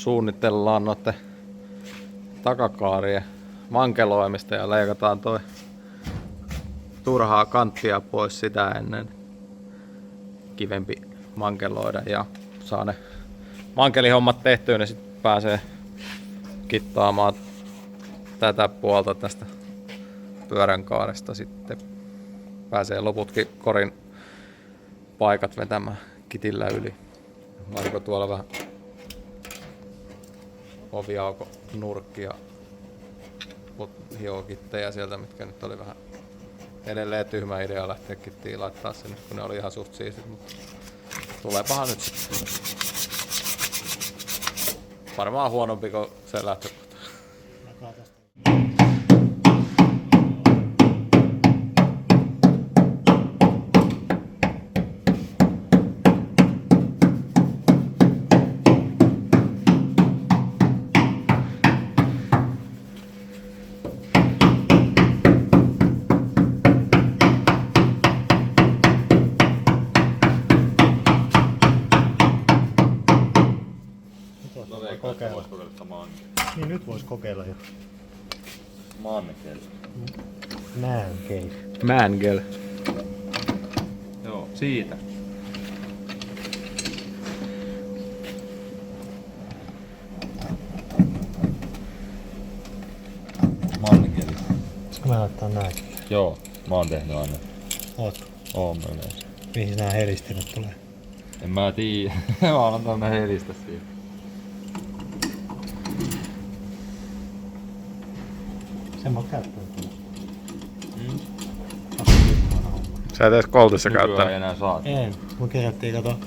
suunnitellaan noiden takakaarien mankeloimista ja leikataan toi turhaa kanttia pois sitä ennen. Kivempi mankeloida ja saa ne mankelihommat tehtyä, niin sitten pääsee kittaamaan tätä puolta tästä pyöränkaaresta. Sitten pääsee loputkin korin paikat vetämään kitillä yli. Marko tuolla vähän oviauko nurkkia hiokittejä sieltä, mitkä nyt oli vähän edelleen tyhmä idea lähteä kittiin laittaa sinne, kun ne oli ihan suht siistit, mutta tuleepahan nyt sitten. Varmaan huonompi kuin se lähtökohta. Niin nyt vois kokeilla jo. Mankel. Mankel. Mangel. Joo, siitä. Mankel. Pitäisikö mä laittaa näin? Joo, mä oon tehnyt aina. Ootko? Oon mä yleensä. Mihin nää heristimet tulee? En mä tiedä. Mä annan tänne helistä siitä. Sen mä oon käyttänyt. Sä et edes koltissa Nykyään käyttää. ei enää saa. En. Mun kerättiin kato.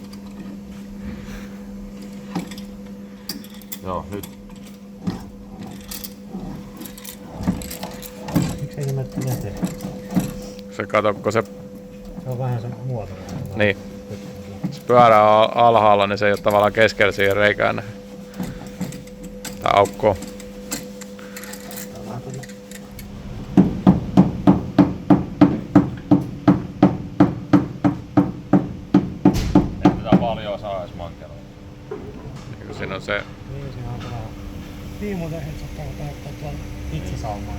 Joo, nyt. Miksei se mene tehdä? Se katokko se, Se on vähän se muoto. niin, se pyörä on alhaalla, niin se ei ole tavallaan keskellä siihen reikään näin. Tää aukkoon. Ei tätä paljon saa edes mankeloida. Siinä on se, Niin, siinä on vähän. Niin muuten et saa tehdä tuolla pizzasaumaa.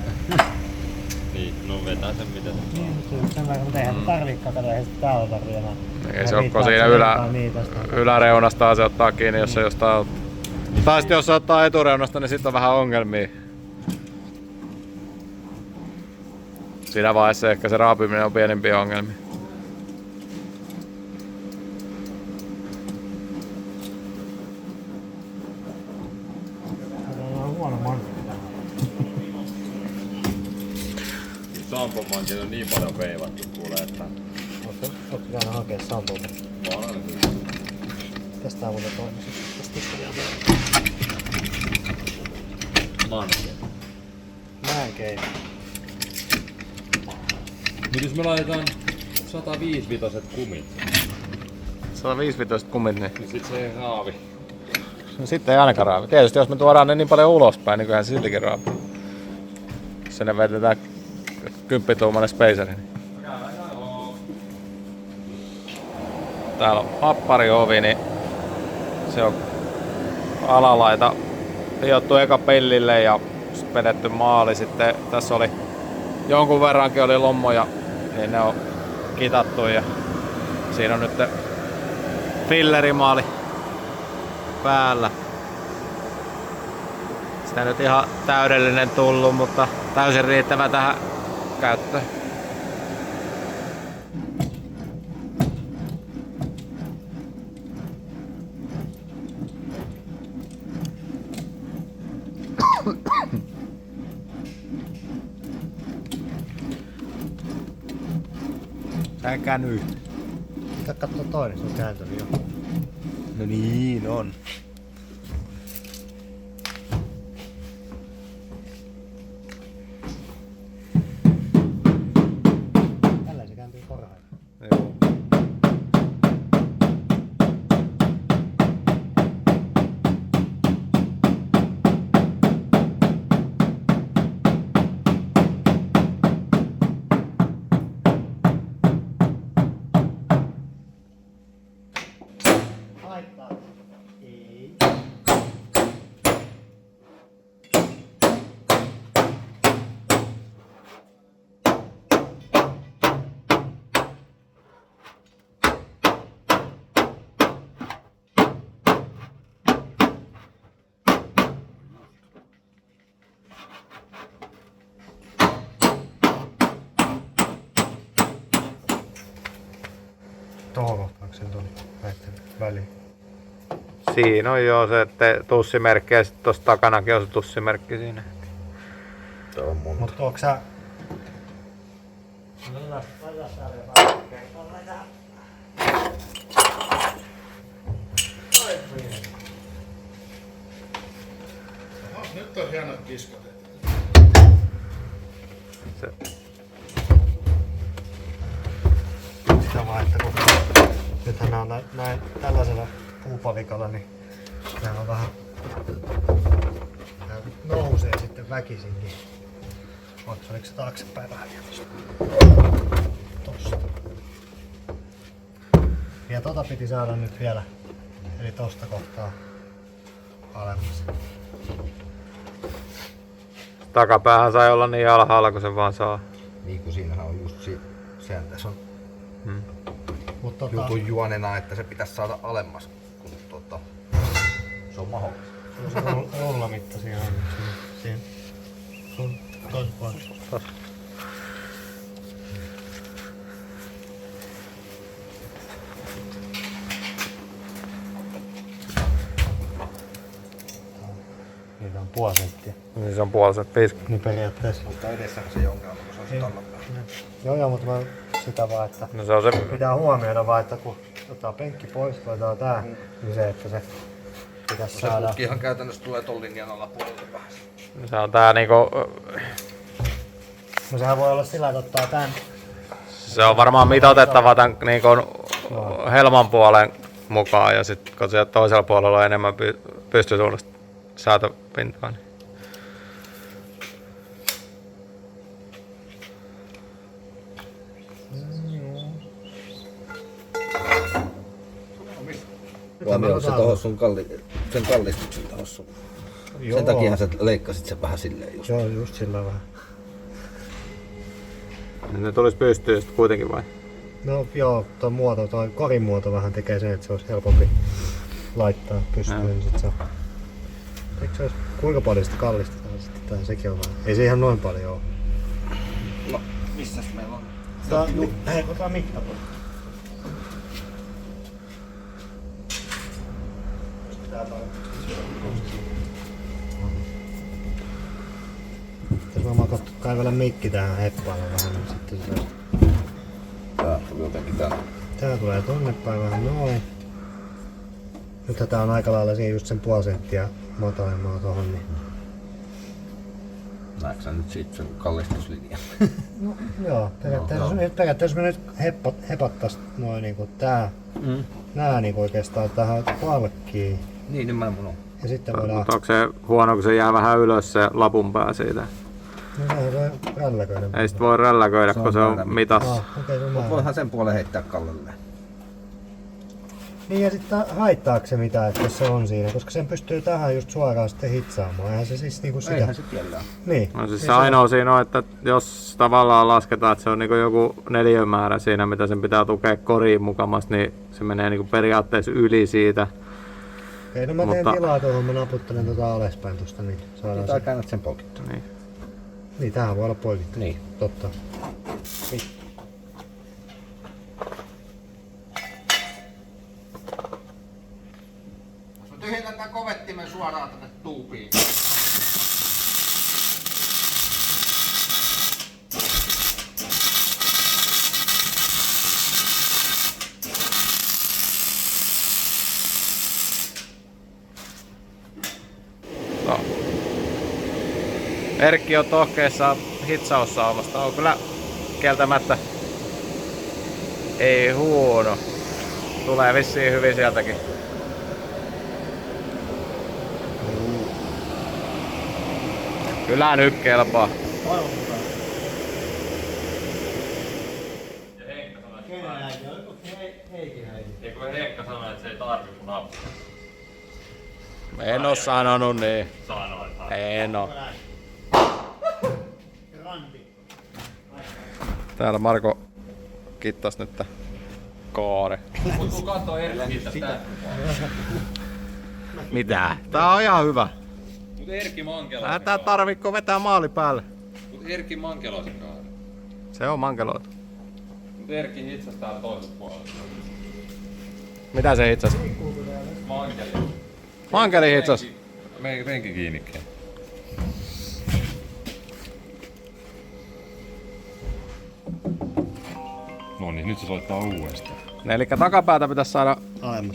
Niin, no vetää sen mitä se saa. Niin, mutta sen verran, mutta eihän tarviikaan tällä, eihän sitä täällä tarvii enää. ei se ole siinä yläreunasta se ottaa kiinni, jos se jostain ottaa. Tai sitten jos se ottaa etureunasta, niin sitten on vähän ongelmia. Siinä vaiheessa ehkä se raapiminen on pienempiä ongelmia. Tämä on huono mankkeli. Sampon mankel on niin paljon veivattu kuulee, että... Ootko käynyt hakea sampolta? Mä oon aina kyllä. Mitäs tää muuten toimisi? Tästä vielä. Mankel. Mankel. Nyt jos me laitetaan 105-vitoset kumit, 105 kummit, niin niin sit se ei raavi. no sitten ei ainakaan raavi. Tietysti jos me tuodaan ne niin paljon ulospäin, niin kyllähän se siltikin raavi. Jos sinne vedetään 10-tuumainen spaceri. Niin. Täällä on happariovi, niin se on alalaita hiottu eka pellille ja sitten vedetty maali. Sitten tässä oli jonkun verrankin oli lommoja, niin ne on kitattu ja siinä on nyt fillerimaali päällä. Sitä nyt ihan täydellinen tullut, mutta täysin riittävä tähän käyttöön. Tää käny. Pitää katsoa toinen, se on kääntynyt jo. No niin on. Tällä se kääntyy parhaiten. Joo. Laittaa. Ei. tohon kohtaan sen tuli näitten väliin. Siinä on jo se tussimerkki ja sitten tuossa takanakin on se tussimerkki siinä. Se on mun. Mutta onko sä... Nyt on hienot kiskot. Se. Sitä vaan, että kun nythän nämä on näin tällaisella puupalikalla, niin nämä on vähän... Nämä nousee sitten väkisinkin. Oliko se taaksepäin vähän tosta? Ja tota piti saada nyt vielä, eli tosta kohtaa alemmas. Takapäähän sai olla niin alhaalla kuin se vaan saa. Niin kuin siinähän on just sehän tässä on Mutta jutun juonena, että se pitäisi saada alemmas, kun se on mahdollista. se on rollamitta siinä on nyt siinä. Se on toisessa puolessa. Niitä on puoli senttiä. Niin se on puoliset 50. Niin periaatteessa. Mutta edessähän se ei ongelma, kun se on se talon päällä. Joo, mutta mä sitä vaan, että No se on se, pitää huomioida vaan, että kun otetaan penkki pois, laitetaan tää, niin se, että se pitäisi Se saada. putkihan käytännössä tulee ton linjan alapuolelta vähän. se on tää niinku, No sehän voi olla sillä, että ottaa tän. se on varmaan mitoitettava tän niinku helman puolen mukaan ja sit kun siellä toisella puolella on enemmän pystysuunnasta säätöpintaa. Niin. Huomioon se tohos sun sen kallistuksen tohos sun. Sen takia sä leikkasit sen vähän silleen just. Joo, just sillä vähän. Ne tulis pystyyn sit kuitenkin vai? No joo, tuo muoto, tuo korin muoto vähän tekee sen, että se olisi helpompi laittaa pystyyn, niin sit se on. Eikö se olisi, kuinka paljon sitä kallistetaan sitten, tai sekin on vähän. Ei se ihan noin paljon oo. No, missäs meillä on? Hei, otetaan mitta pois. Jos mä makottu kaivella mikki tähän heppaalle vähän, niin sitten se saisi. Tää tuli jotenkin tänne. Tää tulee tonne päin vähän noin. Nyt tää on aika lailla siinä just sen puoli senttiä matalemmaa tohon, niin. Näetkö sä nyt siitä sen kallistuslinjan? No joo, periaatteessa me nyt hepattais noin niinku tää. Nää niinku oikeastaan tähän palkkiin. Niin mä mun on. Ja sitten voidaan. Mutta onko se huono, kun se jää vähän ylös se lapun pää siitä? No sehän voi rälläköidä. Ei sit voi rälläköidä, kun se on mitassa. Okei, se on määrä. Voihan sen puolen heittää kallelleen. Niin ja sitten haittaako se mitään, että se on siinä, koska sen pystyy tähän just suoraan sitten hitsaamaan. Eihän se siis niinku sitä. Eihän se kiellään. Niin. No siis se ainoa siinä on, että jos tavallaan lasketaan, että se on niinku joku neliömäärä siinä, mitä sen pitää tukea koriin mukamassa, niin se menee niinku periaatteessa yli siitä. Okei, no mä teen tilaa tuohon, mä naputtelen tota alaspäin tosta, niin saadaan Tai se. käännät sen poikittua. Niin. Niin, tähän voi olla poikittu. Niin. Totta. Jos mä tyhjennän tän kovettimen suoraan tänne tuupiin. No. Erkki on tohkeessa hitsaussaumasta. On kyllä kieltämättä ei huono. Tulee vissiin hyvin sieltäkin. Kyllä nyt kelpaa. Ja Heikka sanoi, että Heikka sanoi, että se ei tarvi mun apua. En oo sanonut niin. Sanoin. En oo. Täällä Marko kittas nyt kaare. Mut kun kattoo Erkki tästä. Mitä? Tää on ihan hyvä. Mut Erkki Mankeloisen Tää tarvikko vetää maali päälle. Mut Erkki Mankeloisen kaari. Se on mankeloita. Mut Erkki hitsas täällä toisella puolella. Mitä se hitsas? Mankeli hitsas. Renki kiinnikkeen. No niin, nyt se soittaa uudestaan. Eli takapäätä pitäisi saada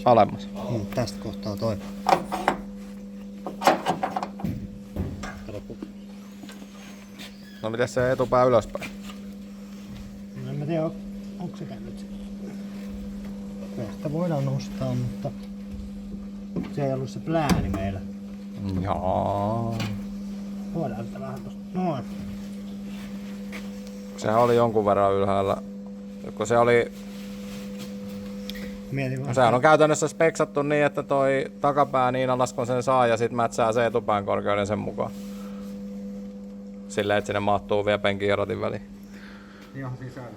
alemmas. Tästä kohtaa toi. No miten se etupää ylöspäin? No en mä tiedä, onko se käynyt. Ehkä voidaan nostaa, mutta se ei ollut se plääni meillä. Jaa. Voidaan sitä vähän tosta noin. Sehän oli jonkun verran ylhäällä. Kun se oli... Mietin vaan. Sehän on käytännössä speksattu niin, että toi takapää niin alas kun sen saa ja sit mätsää se etupään korkeuden sen mukaan. Silleen, että sinne mahtuu vielä penkin ja ratin väliin. Ihan sisällä.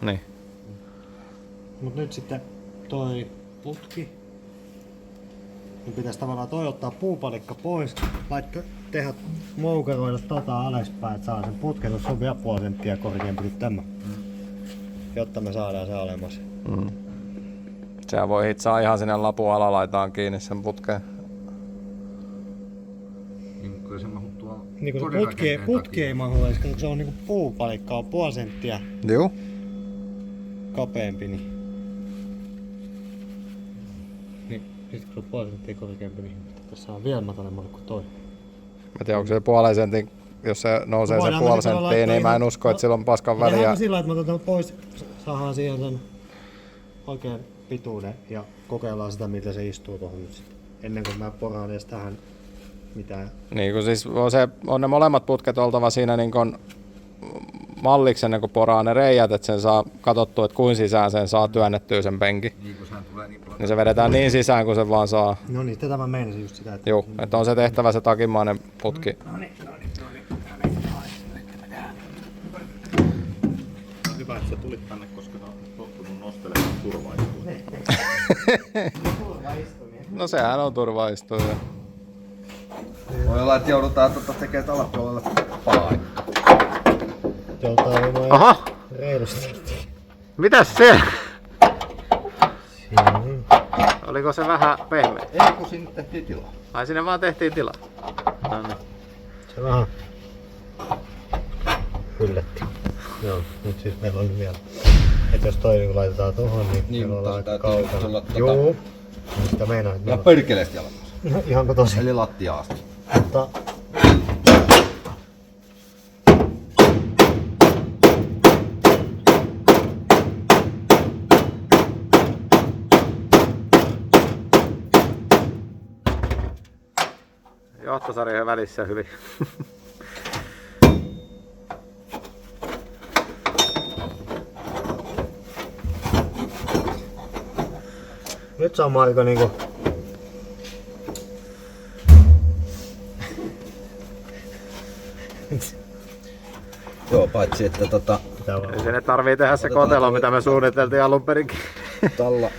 Niin. Mut nyt sitten toi putki. Niin pitäisi tavallaan toi ottaa puupalikka pois, tehdä moukeroida alaspäin, että saa sen putken, jos on vielä puoli senttiä korkeampi kuin tämä. Jotta me saadaan se alemmas. Sehän voi hitsaa ihan sinne lapun alalaitaan kiinni sen putkeen. Niin kuin se mahuu tuolla Niin kun se putki ei mahu edes, kun se on niinku puupalikka on puoli senttiä Juu. kapeampi, niin sit kun se on puoli senttiä korkeampi, niin tässä on vielä matalemmalle kuin toi. Mä tiedän, onko se puolen sentin, jos se nousee se puoli senttiä, niin mä en usko, että sillä on paskan väliä. Tehdään sillä, että me otetaan pois, saadaan siihen sen oikein pituuden ja kokeillaan sitä, miten se istuu tuohon nyt sitten. Ennen kuin mä poraan edes tähän mitään. Niin kuin siis on ne molemmat putket oltava siinä niin kuin malliksi ennen kuin poraa ne reijät, että sen saa katsottua, että kuin sisään sen saa työnnettyä sen penki. niin kun sehän tulee niin paljon. Niin se vedetään niin sisään kuin se vaan saa. No niin, tätä mä meinasin just sitä, että... Juu, että on se tehtävä se takimainen putki. Hyvä, että sä tulit tänne, koska on tottunut nostelemaan turvaistuja. No sehän on turvaistuja. Voi olla, että joudutaan tekemään tällä puolella paikka. Joutaa olemaan Aha! reilusti. Mitäs se? Siinä niin. Oliko se vähän pehmeä? Ei kun sinne tehtiin tilaa. Ai sinne vaan tehtiin tila. Se vähän hyllätti. Joo, nyt siis meillä on vielä. Et jos toi niin laitetaan tuohon, niin Niin, meillä ollaan mutta aika täytyy kaukana. olla Joo. Sitä meinaa, että Ja meillä perkeleesti jalassa. on. Ihanko tosi? Eli lattia asti. Mutta Johtosarjojen välissä hyvin. nyt sama aika niinku... Joo, paitsi että Pitää vaan... Ei sinne tarvii tehdä se kotelo, mitä me suunniteltiin alun perinkin. talla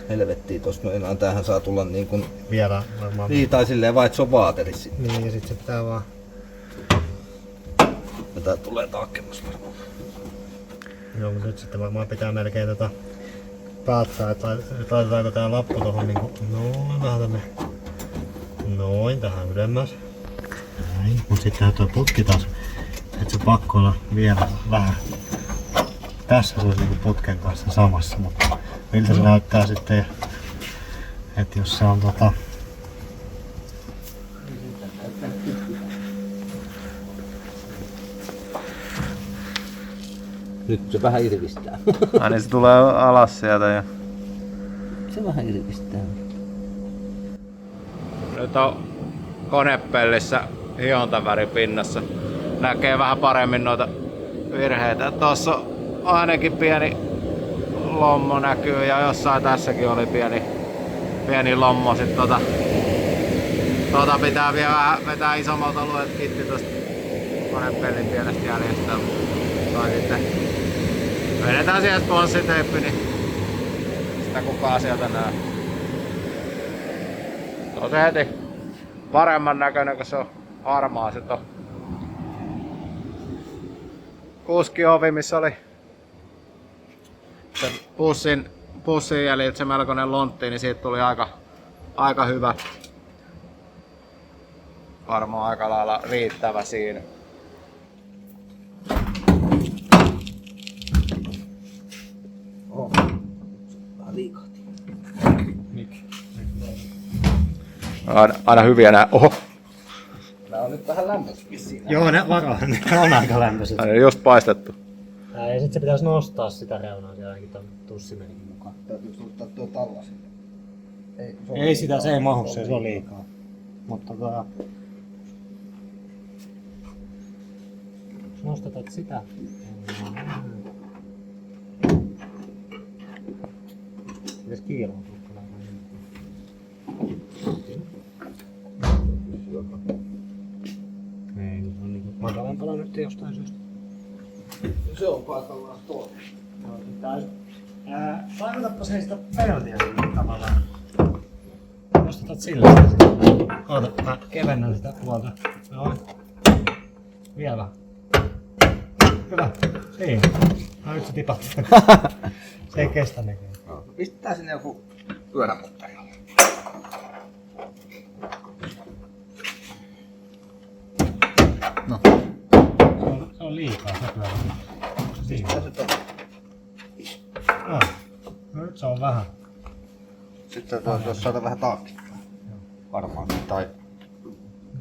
helvettiin tossa noin, tämähän saa tulla niin kuin... Vielä varmaan... Niin, tai silleen vaan, että se on vaatelis sitten. Niin, ja sit se pitää vaan... Ja tää tulee taakemmassa varmaan. Joo, mutta nyt sitten varmaan pitää melkein päättää, että laitetaanko tää lappu tohon niinku... Noin vähän tänne... Noin tähän ylemmäs. Näin, mut sitten tuo putki taas... Et se pakko olla vielä vähän... Tässä se olisi niinku putken kanssa samassa, mutta... Miltä se näyttää sitten... että jos se on Nyt se vähän irvistää. Ai niin se tulee alas sieltä ja... Se vähän irvistää. Nyt on konepellissä hiontaväri pinnassa. Näkee vähän paremmin noita virheitä. Tuossa on ainakin pieni lommo näkyy ja jossain tässäkin oli pieni lommo. Sitten pitää vielä vähän vetää isommalta alueelta kitti tosta konepellin pienestä jäljestä. Tai sitten vedetään siihen sponssiteippi, niin sitä kukaan sieltä näe. Se on se heti paremman näköinen, kun se on harmaa. Sitten on kuskiovi, missä oli sen pussin jäljiltä se melkoinen lontti, niin siitä tuli aika hyvä. Varmaan aika lailla riittävä siinä. Vähän liikahti. Aina hyviä nää. Oho! Nää on nyt vähän lämpöisiä siinä. Joo, ne on aika lämpöiset. Aina just paistettu. Ja sit se pitäisi nostaa sitä reunaa siellä ainakin ton tussimenkin mukaan. Täytyykö ottaa tuo talla sinne? Ei sitä, se ei mahu, se on liikaa. Mutta jos nostetat sitä. Pitäis kiiloa tukkaa. Ei, se on niinku matalampala nyt jostain syystä. Se on paikallaan tuolla. Joo, painotappa se sitä peltiä tavallaan. Nostetat sillä sitä. Oota, mä kevennän sitä puolta. Noin. Vielä vähän. Hyvä. Siinä. No nyt se tipahtaa. Se ei kestä näköjään. Pistetään sinne joku pyörämutteri. No. Se on liikaa se pyörä. Onko se siinä? Mitä se on? No nyt se on vähän. Sitten jos saada vähän taaksepäin. Varmaan. Tai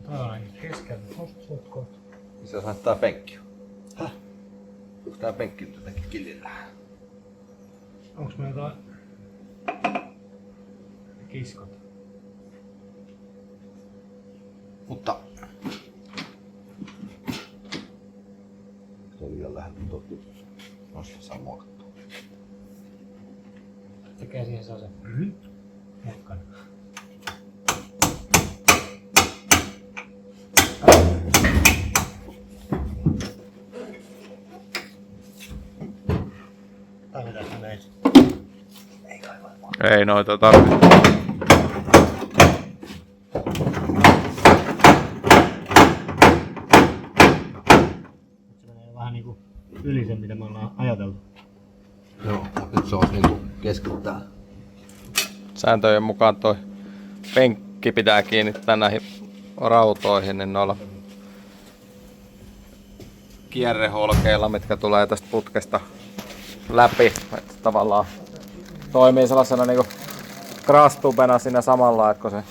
Toi on ainakin keskellä. Nostat kohta. missä saattaa penkki. Häh? Onko tää penkki nyt jotenkin killillä? Onks meillä jotain kiskot? Mutta se on liian lähellä toki. Noista saa muokattua. Tekee siihen sellaisen mukkan. Tarvitaan näin. Ei noita tarvitse. Se menee vähän niinku yli sen, mitä me ollaan ajateltu. Joo, nyt se on niinku keskittää. Sääntöjen mukaan toi penkki pitää kiinnittää näihin rautoihin, niin noilla kierreholkeilla, mitkä tulee tästä putkesta läpi. Että tavallaan toimii sellaisena niinku crashtubena siinä samalla, että kun se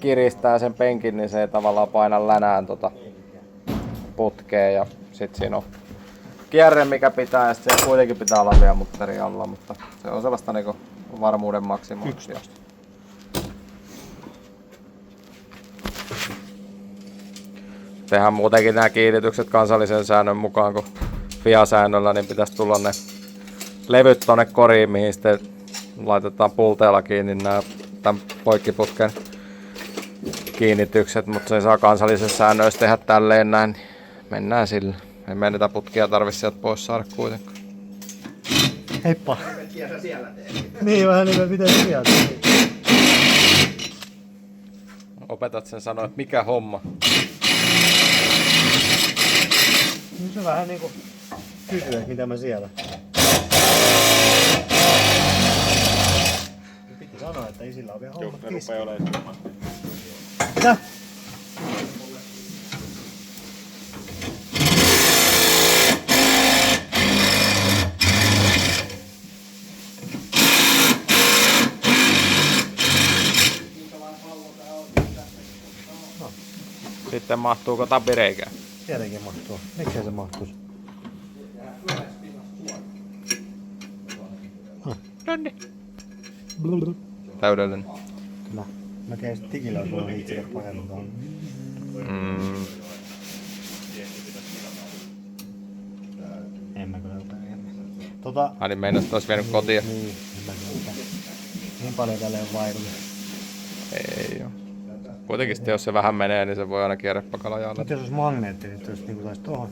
kiristää sen penkin, niin se ei tavallaan paina länään putkeen. Ja sit siinä on kierre, mikä pitää, ja sit se kuitenkin pitää olla vielä mutteri alla, mutta se on sellaista niinku varmuuden maksimointia. Tehdään muutenkin nämä kiinnitykset kansallisen säännön mukaan, kun FIA-säännöllä, niin pitäisi tulla ne levyt tonne koriin, mihin sitten laitetaan pulteella kiinni nämä tämän poikkiputken kiinnitykset, mutta se saa kansallisessa säännöissä tehdä tälleen näin. Mennään sillä. Ei me niitä putkia tarvitse sieltä pois saada kuitenkaan. Heippa! Niin, vähän niin kuin miten sieltä. Opetat sen sanoa, että mikä homma. Niin se vähän niinku kysyy, että mitä mä siellä. Piti sanoa, että isillä on vielä hommat kiski. Mitä? Sitten mahtuuko tabireikään? Tietenkin mahtuu. Miksei se mahtuisi? Nonni. Täydellinen. Kyllä. Mä tein sit tikillä, jos mulla on itselle paremmin tuohon. En mä kyllä rupea. Ai niin meinasit, että olisi vienyt kotiin. Niin, en mä kyllä. Niin paljon tälle on vaihtunut. Ei oo. Kuitenkin sitten jos se vähän menee, niin se voi aina kierrepakalla ajalla. Mutta jos olisi magneetti, niin jos niinku taisi tohon.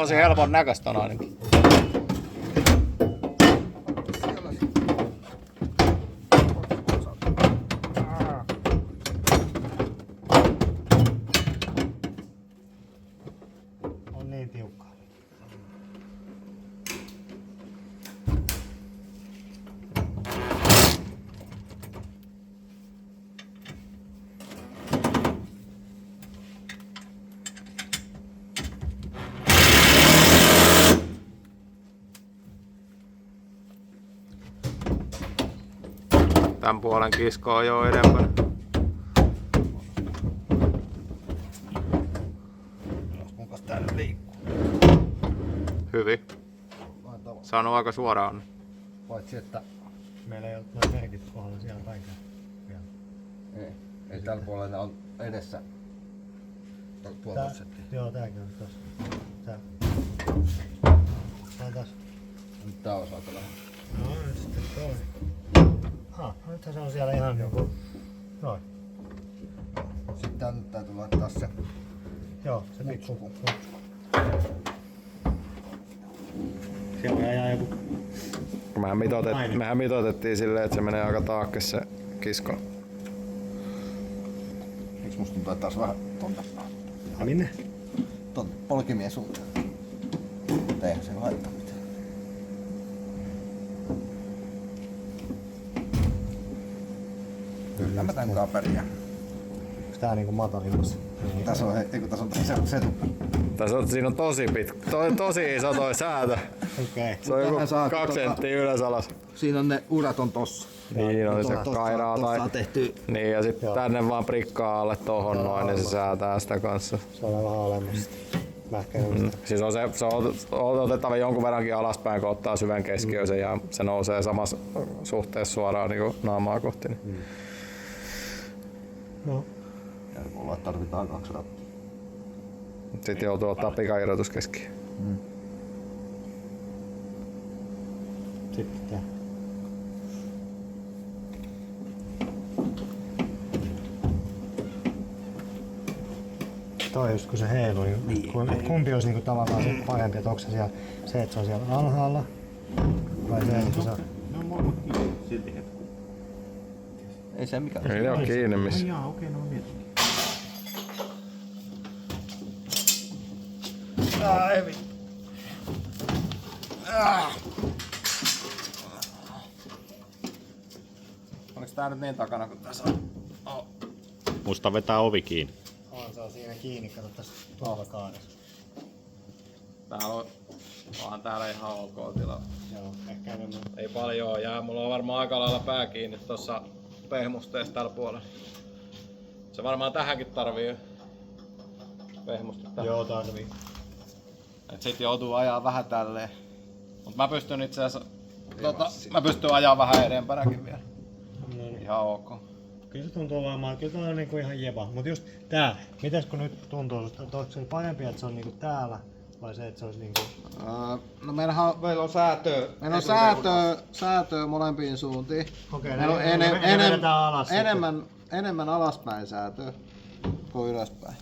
tosi helpon näköistä on ainakin. On niin tiukkaa. Tän puolen kisko on jo edempänä. Kuinkas tää nyt liikkuu? Hyvin. Sano aika suoraan. Paitsi että Meillä ei ole noin merkit kohdalla siellä päinkään. Vielä. ei tällä puolella ne on edessä. Puolta settiä. Joo, tääkin on tossa. Tää. Tää taas. Nyt tää osaa kyllä. No nyt sitten toi. Nythän se on siellä ihan niinku... Noin. Sitten tänne täytyy laittaa se. Joo, se pikku. Siellä jää joku... Mehän mitoitettiin silleen, että se menee aika taakke se kisko. Eiks musta tuntuu, että taas vähän tonta? Minne? Ton polkimien suuntaan. Mutta eihän se haittaa mitään. Kyllä mä tän pärjää. Onks tää niinku matalimmassa? Tässä on, tässä on se Siinä on tosi iso toi säätö. Okei. Se on joku 2 senttiä ylös alas. Siinä on ne urat on tossa. Niin on se kairaa tai... tehty. Niin ja sit tänne vaan prikkaa alle tohon noin, niin se säätää sitä kanssa. Se on vähän alemmasta. Siis on se on otettava jonkun verrankin alaspäin, kun ottaa syvän keskiöön ja se nousee samassa suhteessa suoraan niin naamaa kohti. Niin. No. Ja mulla tarvitaan 2 rattia. Sitten joutuu ottaa pikairrotus keskiöön. Sitten tää. Toi just kun se heiluu, niin kumpi olisi niinku tavallaan se parempi, että onko se siellä, se, että se on siellä alhaalla vai se, että se on... No molemmat kiinni silti hetku. Ei se mikään. Ei ne oo kiinni missä. Ai jaa, okei, no niin. Oliko tää nyt niin takana kuin tässä on? Musta vetää ovi kiinni. Se on siinä kiinni, kato tässä tuolakaaressa. Onhan täällä ihan ok tila. Joo, ehkä enemmän. Ei paljon jää, mulla on varmaan aika lailla pää kiinni tossa pehmusteessa tällä puolella. Se varmaan tähänkin tarvii pehmustetta. Joo, tarvii. Et sit joutuu ajaa vähän tälleen. Mut mä pystyn itse asiassa mä pystyn ajaa vähän edempänäkin vielä. No niin. Ihan ok. Kyllä se tuntuu varmaan, kyllä tää on niinku ihan jeba. Mut just tää, mites kun nyt tuntuu susta, että onko se parempi, että se on niinku täällä vai se, että se olisi niinku... No meillä on säätöä. Meillä on säätöä molempiin suuntiin. Okei, meillä on alas enemmän alaspäin säätöä kuin ylöspäin.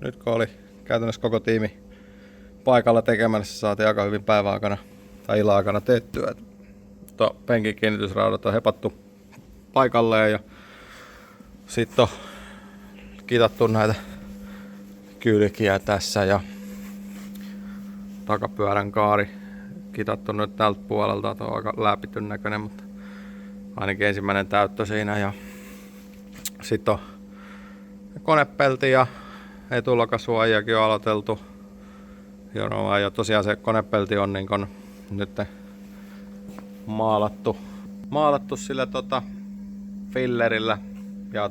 Nyt kun oli käytännössä koko tiimi paikalla tekemässä, saatiin aika hyvin päivän aikana tai illan aikana tehtyä. Penkin kiinnitysraudat on hepattu paikalleen ja sitten on kitattu näitä kylkiä tässä ja takapyörän kaari kitattu nyt tältä puolelta. Tuo on aika läpityn näköinen, mutta ainakin ensimmäinen täyttö siinä. Ja sitten on konepelti ja etulakasuojakin on aloiteltu. Ja tosiaan se konepelti on niin kun nyt maalattu sillä fillerillä. Ja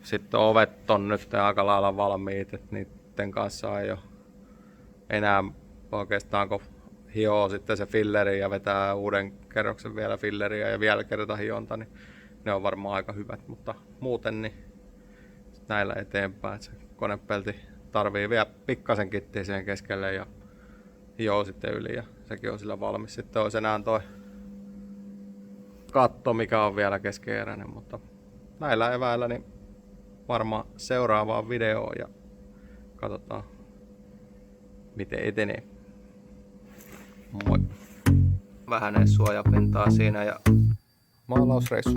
sitten ovet on nyt aika lailla valmiit, että niiden kanssa ei ole enää oikeastaan, kun hioo sitten se filleri ja vetää uuden kerroksen vielä filleriä ja vielä kerta hionta, niin ne on varmaan aika hyvät, mutta muuten niin näillä eteenpäin, että se konepelti tarvii vielä pikkasen kittiä siihen keskelle ja hioo sitten yli ja sekin on sillä valmis. Sitten olisi enää toi katto, mikä on vielä keskeeräinen, mutta näillä eväillä niin varmaan seuraavaan videoon ja katsotaan miten etenee. Moi! Vähän suojapintaa siinä ja maalausreissu.